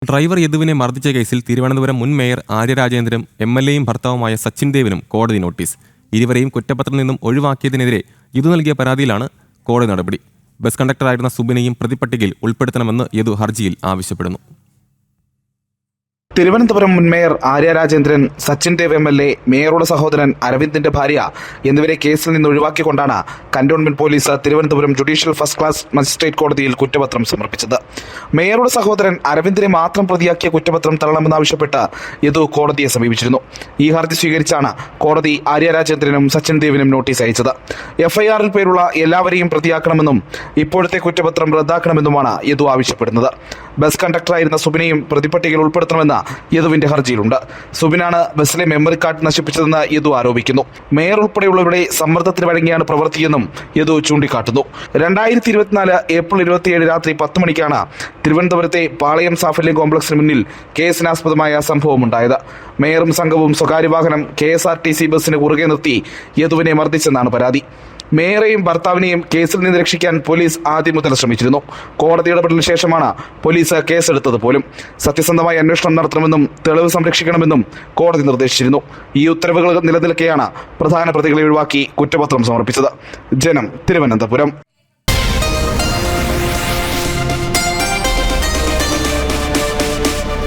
Driver യദുവിനെ മർദ്ദിച്ച കേസിൽ തിരുവനന്തപുരം മുൻ മേയർ ആര്യ രാജേന്ദ്രനും എംഎൽഎയും ഭർത്താവുമായ സച്ചിൻ ദേവിനും കോടതി നോട്ടീസ്. ഇരുവരെയും കുറ്റപത്രത്തിൽ നിന്നും ഒഴിവാക്കിയതിനെതിരെ യദു നൽകിയ പരാതിയിലാണ് കോടതി നടപടി. ബസ് കണ്ടക്ടറായിരുന്ന സുബിനെയും പ്രതിപട്ടികയിൽ ഉൾപ്പെടുത്തണമെന്ന് യദു ഹർജിയിൽ ആവശ്യപ്പെടുന്നു. തിരുവനന്തപുരം മുൻ മേയർ ആര്യ രാജേന്ദ്രൻ, സച്ചിൻ ദേവ് എംഎൽഎ, മേയറുടെ സഹോദരൻ അരവിന്ദിന്റെ ഭാര്യ എന്നിവരെ കേസിൽ നിന്ന് ഒഴിവാക്കിക്കൊണ്ടാണ് cantonment police Thiruvananthapuram judicial first class magistrate കോടതിയിൽ കുറ്റപത്രം സമർപ്പിച്ചത്. മേയറുടെ സഹോദരൻ അരവിന്ദിനെ മാത്രം പ്രതിയാക്കിയ കുറ്റപത്രം തള്ളണമെന്നാവശ്യപ്പെട്ട് യദു കോടതിയെ സമീപിച്ചിരുന്നു. ഈ ഹർജി സ്വീകരിച്ചാണ് കോടതി ആര്യ രാജേന്ദ്രനും സച്ചിൻ ദേവിനും നോട്ടീസ് അയച്ചത്. എഫ്ഐആറിൽ പേരുള്ള എല്ലാവരെയും പ്രതിയാക്കണമെന്നും ഇപ്പോഴത്തെ കുറ്റപത്രം റദ്ദാക്കണമെന്നുമാണ് യദു ആവശ്യപ്പെടുന്നത്. ബസ് കണ്ടക്ടറായിരുന്ന സുബിനെയും പ്രതിപട്ടികയിൽ ഉൾപ്പെടുത്തണമെന്ന് യദുവിന്റെ ഹർജിയിലുണ്ട്. സുബിനാണ് ബസ്സിലെ മെമ്മറി കാർഡ് നശിപ്പിച്ചതെന്ന് യദു ആരോപിക്കുന്നു. മേയർ ഉൾപ്പെടെയുള്ളവരുടെ സമ്മർദ്ദത്തിന് വഴങ്ങിയാണ് പ്രവൃത്തിയെന്നും യദു ചൂണ്ടിക്കാട്ടുന്നു. 2024 ഏപ്രിൽ 27 രാത്രി 10 മണിക്കാണ് തിരുവനന്തപുരത്തെ പാളയം സാഫല്യം കോംപ്ലക്സിന് മുന്നിൽ കേസിനാസ്പദമായ സംഭവമുണ്ടായത്. മേയറും സംഘവും സ്വകാര്യ വാഹനം KSRTC ബസ്സിന് കുറുകെ നിർത്തി യദുവിനെ മർദ്ദിച്ചെന്നാണ് പരാതി. മേയറെയും ഭർത്താവിനെയും കേസിൽ നിന്ന് രക്ഷിക്കാൻ പോലീസ് ആദ്യം മുതൽ ശ്രമിച്ചിരുന്നു. കോടതി ഇടപെടലിന് ശേഷമാണ് പോലീസ് കേസെടുത്തത് പോലും. സത്യസന്ധമായ അന്വേഷണം നടത്തണമെന്നും തെളിവ് സംരക്ഷിക്കണമെന്നും കോടതി നിർദ്ദേശിച്ചിരുന്നു. ഈ ഉത്തരവുകൾ നിലനിൽക്കെയാണ് പ്രധാന പ്രതികളെ ഒഴിവാക്കി കുറ്റപത്രം സമർപ്പിച്ചത്. ജനം, തിരുവനന്തപുരം.